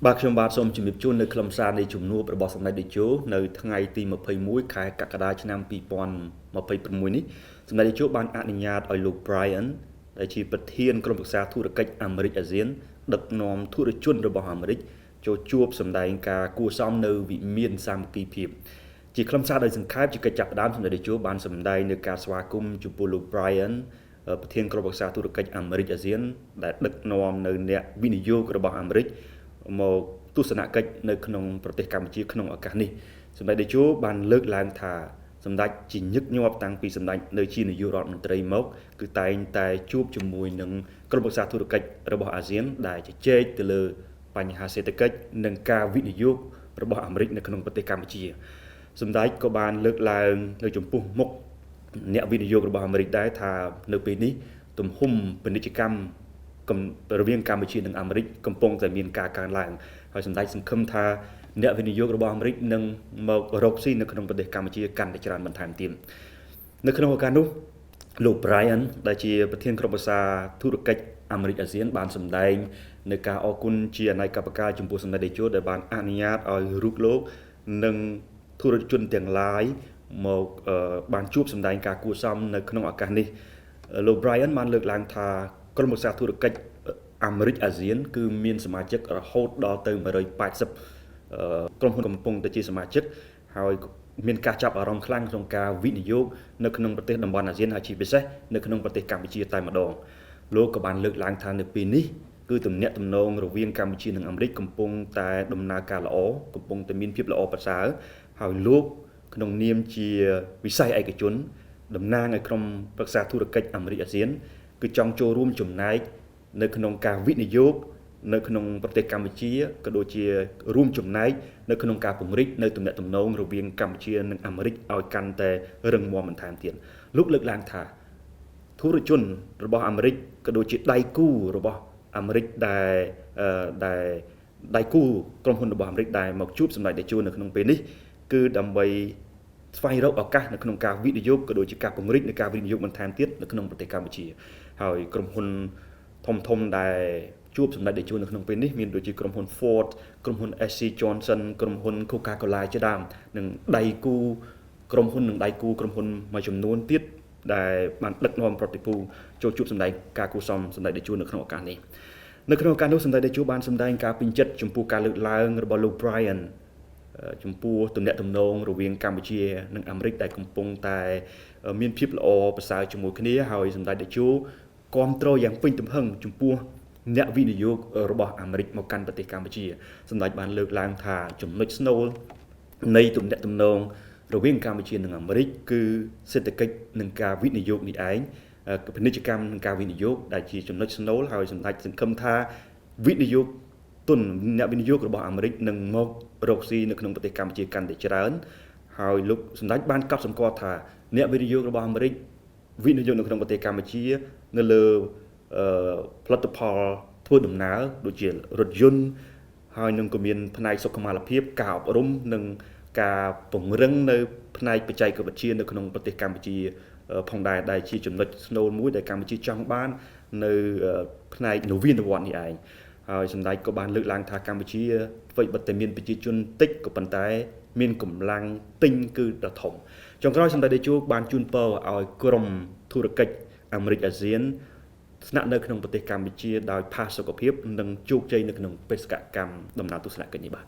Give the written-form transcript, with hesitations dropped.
បាទខ្ញុំបាទសូមជម្រាបជូននៅខ្លឹមសារនៃជំនួបរបស់សម្ដេចតេជោនៅថ្ងៃទី21ខែកក្កដាឆ្នាំ2026នេះសម្ដេចតេជោបានអនុញ្ញាតឲ្យលោក Brian ដែលជាប្រធានក្រុមប្រឹក្សាធុរកិច្ចអាមេរិកអាស៊ានដឹកនាំធុរជនរបស់អាមេរិកចូលជួបសម្ដែងការគួរសមនៅវិមានសាមគ្គីភាពជាខ្លឹមសារដោយសង្ខេបជាកិច្ចចាប់ផ្ដើមសម្ដេចតេជោបានសម្ដែងនៅការស្វាគមន៍ចំពោះលោក Brian ប្រធានក្រុមប្រឹក្សាធុរកិច្ចអាមេរិកអាស៊ានដែលដឹកនាំនៅអ្នកវិនិយោគរបស់អាមេរិកមកទស្សនកិច្ចនៅក្នុងប្រទេសកម្ពុជាក្នុងឱកាសនេះសម្ដេចតេជោបានលើកឡើងថាសម្ដេចជាញឹកញាប់តាំងពីសម្ដេចនៅជានាយករដ្ឋមន្ត្រីមកគឺតែងតែជួបជាមួយនឹងក្រុមប្រឹក្សាធុរកិច្ចរបស់អាស៊ានដែលជជែកទៅលើបញ្ហាសេដ្ឋកិច្ចនិងការវិនិយោគរបស់អាមេរិកនៅក្នុងប្រទេសកម្ពុជាសម្ដេចក៏បានលើកឡើងនៅចំពោះមុខអ្នកវិនិយោគរបស់អាមេរិកដែរថានៅពេលនេះទំហំពាណិជ្ជកម្មរវាងកម្ពុជានិងអាមេរិកកំពុងតែមានការកើនឡើងហើយសម្ដេចសង្ឃឹមថាអ្នកវិនិយោគរបស់អាមេរិកនឹងមករកស៊ីនៅក្នុងប្រទេសកម្ពុជាកាន់តែច្រើនបន្ថែមទៀតនៅក្នុងឱកាសនោះលោក Brian ដែលជាប្រធានក្រុមប្រឹក្សាធុរកិច្ចអាមេរិកអាស៊ានបានសម្ដែងនៅការអរគុណជាអនេកប្រការចំពោះសម្ដេចតេជោដែលបានអនុញ្ញាតឲ្យរូបលោកនិងធុរជនទាំងឡាយមកបានជួបសម្ដែងការគួរសមនៅក្នុងឱកាសនេះលោក Brian បានលើកឡើងថាក្រុមប្រឹក្សាធុរកិច្ចអាមេរិកអាស៊ានគឺមានសមាជិករហូតដល់ទៅ180ក្រុមហ៊ុនកំពុងតែជាសមាជិកហើយមានការចាប់អារម្មណ៍ខ្លាំងក្នុងការវិនិយោគនៅក្នុងប្រទេសតំបន់អាស៊ានហើយជាពិសេសនៅក្នុងប្រទេសកម្ពុជាតែម្ដងលោកក៏បានលើកឡើងថានៅពេលនេះគឺទំនាក់ទំនងរវាងកម្ពុជានិងអាមេរិកកំពុងតែដំណើរការល្អកំពុងតែមានភាពល្អប្រសើរហើយលោកក្នុងនាមជាវិស័យឯកជនតំណាងឲ្យក្រុមប្រឹក្សាធុរកិច្ចអាមេរិកអាស៊ានគឺចង់ចូលរួមចំណែកនៅក្នុងការវិនិយោគនៅក្នុងប្រទេសកម្ពុជាក៏ដូចជារួមចំណែកនៅក្នុងការពង្រីកនៅទំនាក់ទំនងរវាងកម្ពុជានិងអាមេរិកឲ្យកាន់តែរឹងមាំបន្ថែមទៀតលោកលើកឡើងថាធុរជនរបស់អាមេរិកក៏ដូចជាដៃគូរបស់អាមេរិកដែលដៃគូក្រុមហ៊ុនរបស់អាមេរិកដែលមកជួបសម្ដេចតេជោនៅក្នុងពេលនេះគឺដើម្បីស្វែងរកឱកាសនៅក្នុងការវិនិយោគក៏ដូចជាការពង្រីកនៃការវិនិយោគបន្ថែមទៀតនៅក្នុងប្រទេសកម្ពុជាហើយក្រុមហ៊ុនធំដែលជួបសម្ដេចតេជោនៅក្នុងពេលនេះមានដូចជាក្រុមហ៊ុន Ford ក្រុមហ៊ុន SC Johnson ក្រុមហ៊ុន Coca-Cola ជាដើមនិងដៃគូក្រុមហ៊ុនមួយចំនួនទៀតដែលបានដឹកនាំប្រតិភូចូលជួបសម្ដែងការគួរសមសម្ដេចតេជោនៅក្នុងឱកាសនេះនៅក្នុងឱកាសនោះសម្ដេចតេជោបានសម្ដែងការពេញចិត្តចំពោះការលើកឡើងរបស់លោក Brian ចំពោះទំនាក់ទំនងរវាងកម្ពុជានិងអាមេរិកដែលកំពុងតែមានភាពល្អប្រសើរជាមួយគ្នាហើយសម្ដេចតេជោគាំទ្រយ៉ាងពេញទំហឹងចំពោះអ្នកវិនិយោគរបស់អាមេរិកមកកាន់ប្រទេសកម្ពុជាសម្ដេចបានលើកឡើងថាចំណុចស្នូលនៃទំនាក់ទំនងរវាងកម្ពុជានិងអាមេរិកគឺសេដ្ឋកិច្ចនិងការវិនិយោគនេះឯងពាណិជ្ជកម្មនិងការវិនិយោគដែលជាចំណុចស្នូលហើយសម្ដេចសង្ឃឹមថាវិនិយោគអ្នកវិនិយោគរបស់អាមេរិកនឹងមករកស៊ីនៅក្នុងប្រទេសកម្ពុជាកាន់តែច្រើនហើយលោកសម្ដេចបានកត់សម្គាល់ថាអ្នកវិនិយោគរបស់អាមេរិកវិនិយោគនៅក្នុងប្រទេសកម្ពុជានៅលើផលិតផលធ្វើដំណើរដូចជារថយន្តហើយនឹងក៏មានផ្នែកសុខុមាលភាពការអប់រំនិងការពង្រឹងនៅផ្នែកបច្ចេកវិទ្យានៅក្នុងប្រទេសកម្ពុជាផងដែរដែលជាចំណុចស្នូលមួយដែលកម្ពុជាចង់បាននៅផ្នែកនវានុវត្តន៍នេះឯងហើយសម្ដេចក៏បានលើកឡើងថាកម្ពុជាអ្វីបើតែមានប្រជាជនតិចក៏ប៉ុន្តែមានកម្លាំងទិញគឺដ៏ធំចុងក្រោយសម្ដេចតេជោបានជូនពរឲ្យក្រុមធុរកិច្ចអាមេរិកអាស៊ានស្នាក់នៅក្នុងប្រទេសកម្ពុជាដោយផាសុកភាពនិងជោគជ័យនៅក្នុងបេសកកម្មដំណើរទស្សនកិច្ចនេះបាទ